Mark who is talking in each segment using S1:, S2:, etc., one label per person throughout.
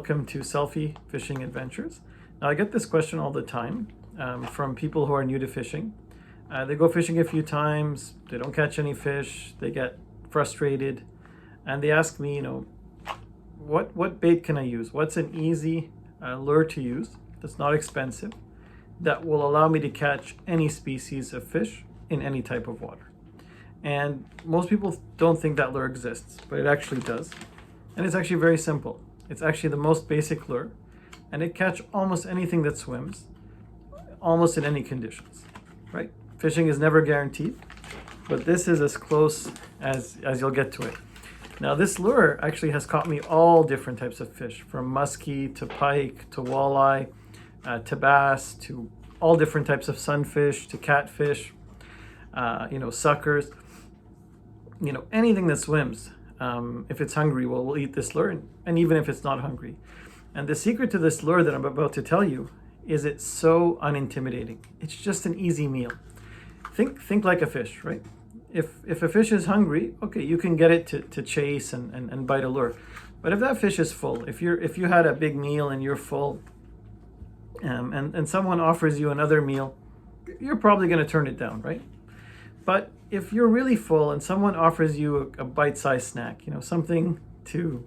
S1: welcome to Selfie Fishing Adventures. Now I get this question all the time from people who are new to fishing. They go fishing a few times, they don't catch any fish, they get frustrated, and they ask me, what bait can I use? What's an easy lure to use that's not expensive, that will allow me to catch any species of fish in any type of water? And most people don't think that lure exists, but it actually does. And it's actually very simple. It's actually the most basic lure, and it catches almost anything that swims, almost in any conditions, right? Fishing is never guaranteed, but this is as close as you'll get to it. Now this lure actually has caught me all different types of fish, from muskie to pike to walleye, to bass, to all different types of sunfish, to catfish, suckers, anything that swims. If it's hungry, we'll eat this lure, and even if it's not hungry. And the secret to this lure that I'm about to tell you is it's so unintimidating. It's just an easy meal. Think like a fish, right? If a fish is hungry, okay, you can get it to chase and bite a lure. But if that fish is full, if you had a big meal and you're full, and someone offers you another meal, you're probably going to turn it down, right? But if you're really full and someone offers you a bite-sized snack, something to,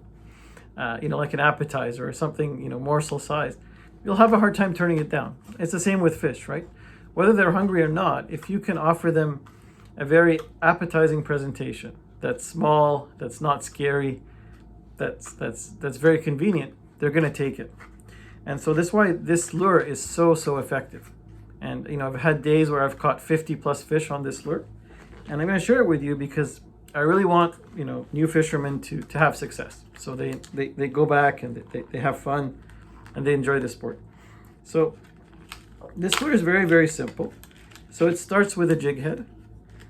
S1: like an appetizer or something, morsel size, you'll have a hard time turning it down. It's the same with fish, right? Whether they're hungry or not, if you can offer them a very appetizing presentation that's small, that's not scary, that's very convenient, they're going to take it. And so that's why this lure is so effective. And I've had days where I've caught 50 plus fish on this lure, and I'm going to share it with you because I really want new fishermen to have success, so they go back and they have fun and they enjoy the sport. So this lure is very simple. So it starts with a jig head.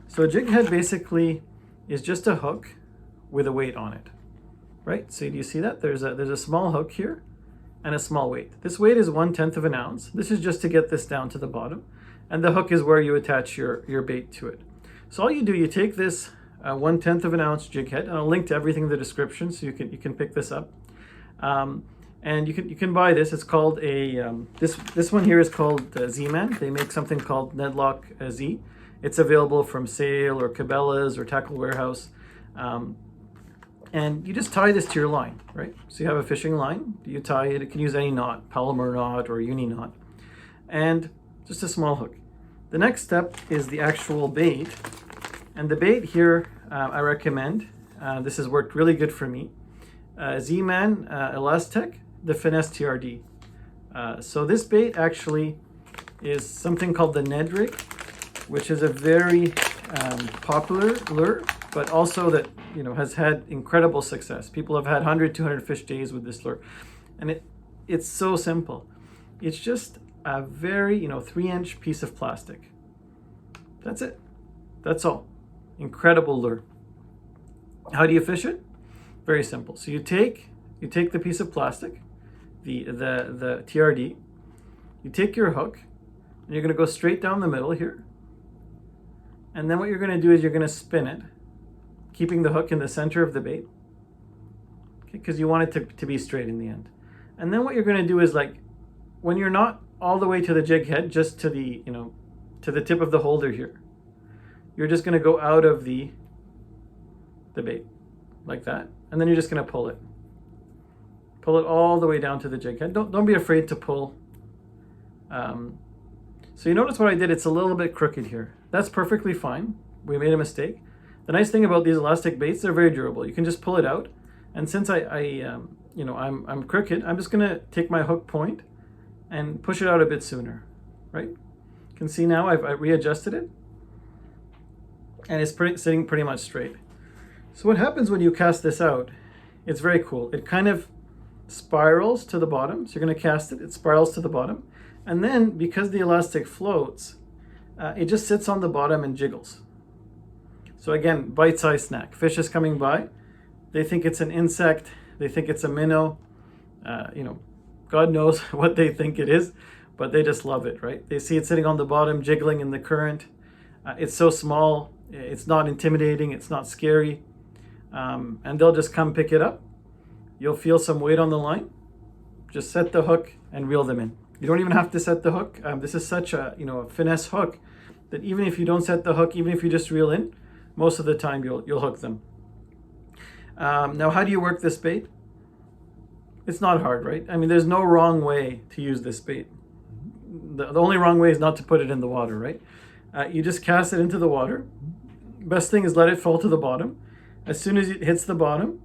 S1: So a jig head basically is just a hook with a weight on it, right? So do you see that? There's a small hook here and a small weight. This weight is 1/10 of an ounce. This is just to get this down to the bottom. And the hook is where you attach your bait to it. So all you do, you take this 1/10 of an ounce jig head, and I'll link to everything in the description so you can pick this up. And you can buy this. It's called this one here is called Zman. They make something called NedlockZ. It's available from Sale or Cabela's or Tackle Warehouse. And you just tie this to your line, right? So you have a fishing line, you tie it. It can use any knot, Palomar knot or uni knot, and just a small hook. The next step is the actual bait. And the bait here, I recommend, this has worked really good for me, Zman the Finesse TRD. So this bait actually is something called the Ned rig, which is a very popular lure, but also that has had incredible success. People have had 100, 200 fish days with this lure, and it's so simple. It's just a very 3-inch piece of plastic. That's it. That's all. Incredible lure. How do you fish it? Very simple. So you take the piece of plastic, the TRD. You take your hook, and you're going to go straight down the middle here. And then what you're going to do is you're going to spin it, keeping the hook in the center of the bait, okay, because you want it to be straight in the end. And then what you're going to do is, like, when you're not all the way to the jig head, just to the to the tip of the holder here, you're just going to go out of the bait like that, and then you're just going to pull it all the way down to the jig head. Don't be afraid to pull. So you notice what I did, it's a little bit crooked here. That's perfectly fine. We made a mistake. The nice thing about these elastic baits, they're very durable. You can just pull it out. And since I'm crooked, I'm just gonna take my hook point and push it out a bit sooner, right? You can see now I've readjusted it, and it's sitting pretty much straight. So what happens when you cast this out, it's very cool. It kind of spirals to the bottom. So you're gonna cast it, it spirals to the bottom. And then, because the elastic floats, it just sits on the bottom and jiggles. So again, bite-sized snack. Fish is coming by. They think it's an insect. They think it's a minnow. God knows what they think it is, but they just love it, right? They see it sitting on the bottom, jiggling in the current. It's so small. It's not intimidating. It's not scary. And they'll just come pick it up. You'll feel some weight on the line. just set the hook and reel them in. You don't even have to set the hook. This is such a a finesse hook that even if you don't set the hook, even if you just reel in, most of the time you'll hook them. Now, how do you work this bait? It's not hard, right? I mean, there's no wrong way to use this bait. The only wrong way is not to put it in the water, right? You just cast it into the water. Best thing is let it fall to the bottom. As soon as it hits the bottom,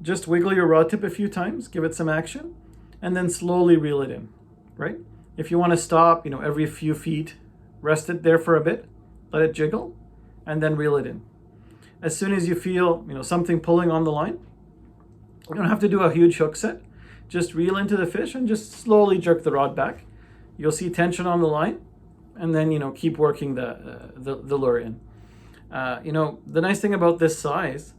S1: just wiggle your rod tip a few times, give it some action, and then slowly reel it in, right? If you want to stop, every few feet, rest it there for a bit, let it jiggle, and then reel it in. As soon as you feel, something pulling on the line, you don't have to do a huge hook set. Just reel into the fish and just slowly jerk the rod back. You'll see tension on the line, and then keep working the lure in. The nice thing about this size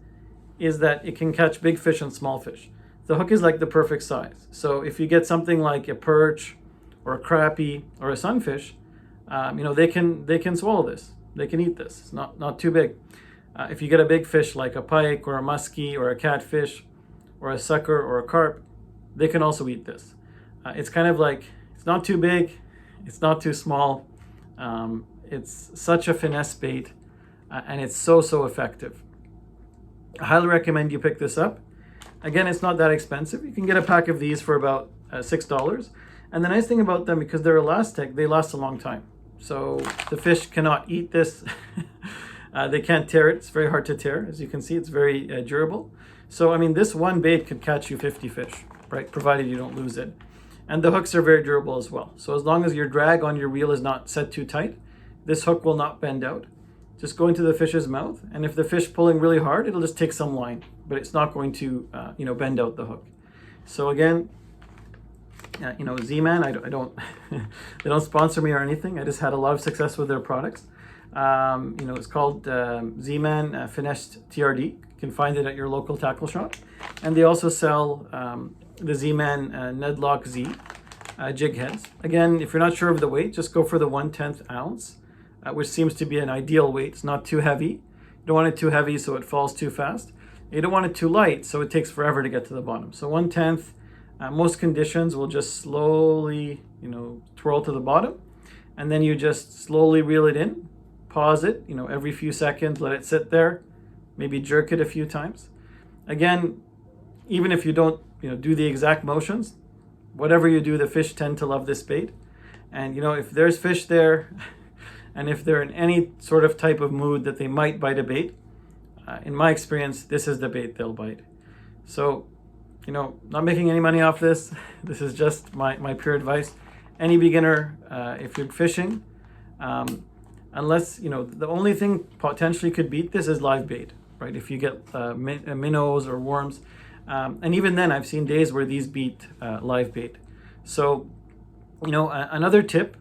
S1: is that it can catch big fish and small fish. The hook is like the perfect size. So if you get something like a perch or a crappie or a sunfish, they can swallow this. They can eat this. It's not too big. If you get a big fish like a pike or a muskie or a catfish or a sucker or a carp, they can also eat this. It's kind of like, it's not too big, it's not too small. It's such a finesse bait, and it's so effective. I highly recommend you pick this up. Again, it's not that expensive. You can get a pack of these for about $6. And the nice thing about them, because they're elastic, they last a long time. So the fish cannot eat this. They can't tear it. It's very hard to tear. As you can see, it's very durable. So, I mean, this one bait could catch you 50 fish, right? Provided you don't lose it. And the hooks are very durable as well. So as long as your drag on your reel is not set too tight, this hook will not bend out. Just go into the fish's mouth, and if the fish pulling really hard, it'll just take some line, but it's not going to, bend out the hook. So again, Z-Man, I don't, they don't sponsor me or anything. I just had a lot of success with their products. It's called Zman Finesse TRD. You can find it at your local tackle shop, and they also sell the Zman NedlockZ Jigheads. Again, if you're not sure of the weight, just go for the 1/10 ounce. Which seems to be an ideal weight. It's not too heavy. You don't want it too heavy so it falls too fast. You don't want it too light so it takes forever to get to the bottom. So 1/10, most conditions will just slowly, twirl to the bottom, and then you just slowly reel it in, pause it, every few seconds, let it sit there, maybe jerk it a few times. Again, even if you don't, do the exact motions, whatever you do, the fish tend to love this bait. And if there's fish there, and if they're in any sort of type of mood that they might bite a bait, in my experience, this is the bait they'll bite. So, not making any money off this. This is just my pure advice. Any beginner, if you're fishing, unless, the only thing potentially could beat this is live bait, right? If you get minnows or worms. And even then, I've seen days where these beat live bait. So, another tip,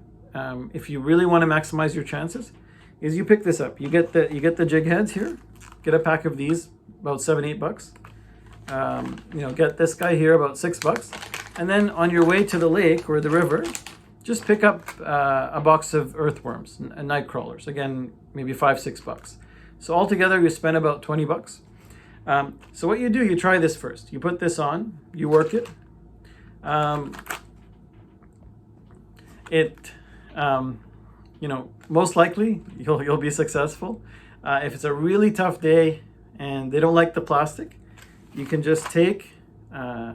S1: if you really want to maximize your chances, is you pick this up. You get the jig heads here. Get a pack of these, about $7-8. Get this guy here, about $6. And then on your way to the lake or the river, just pick up a box of earthworms and night crawlers. Again, maybe $5-6. So altogether, you spend about $20. So what you do, you try this first. You put this on, you work it. Most likely you'll be successul. If it's a really tough day and they don't like the plastic, you can just take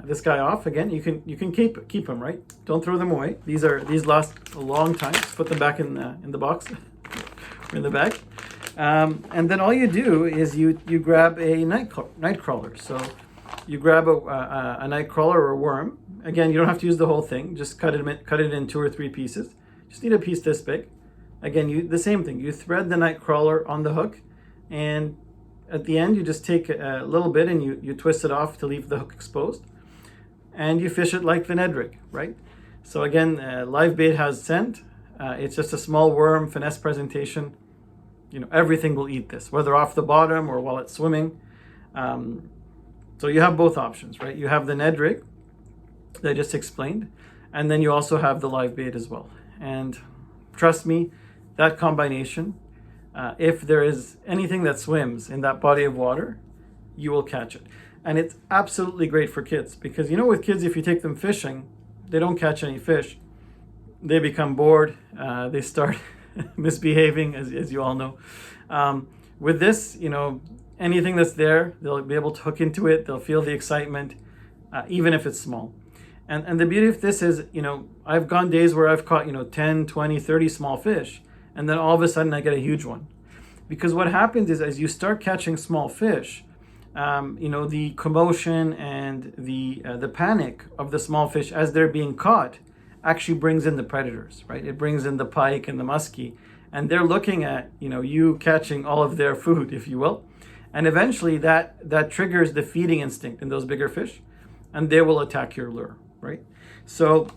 S1: this guy off. Again, you can keep them, right? Don't throw them away. These last a long time. Just put them back in the box or in the bag. And then all you do is you grab a night crawler. So you grab a night crawler or a worm. Again, you don't have to use the whole thing. Just cut it in 2 or 3 pieces. Just need a piece this big. Again, the same thing. You thread the night crawler on the hook, and at the end, you just take a little bit and you twist it off to leave the hook exposed, and you fish it like the Ned rig, right? So again, live bait has scent. It's just a small worm, finesse presentation. Everything will eat this, whether off the bottom or while it's swimming. So you have both options, right? You have the Ned rig that I just explained, and then you also have the live bait as well. And trust me, that combination, if there is anything that swims in that body of water, you will catch it. And it's absolutely great for kids because, you know, with kids, if you take them fishing, they don't catch any fish. They become bored. They start misbehaving, as you all know. With this, you know, anything that's there, they'll be able to hook into it. They'll feel the excitement, even if it's small. And the beauty of this is, you know, I've gone days where I've caught, you know, 10, 20, 30 small fish. And then all of a sudden I get a huge one. Because what happens is as you start catching small fish, you know, the commotion and the panic of the small fish as they're being caught actually brings in the predators, right? It brings in the pike and the muskie, and they're looking at, you know, you catching all of their food, if you will. And eventually that triggers the feeding instinct in those bigger fish, and they will attack your lure, right? So,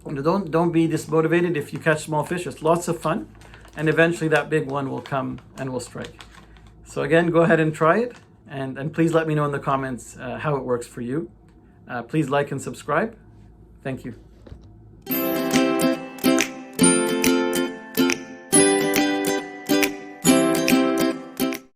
S1: you know, don't be dismotivated if you catch small fish. It's lots of fun, and eventually that big one will come and will strike. So again, go ahead and try it. And please let me know in the comments how it works for you. Please like and subscribe. Thank you.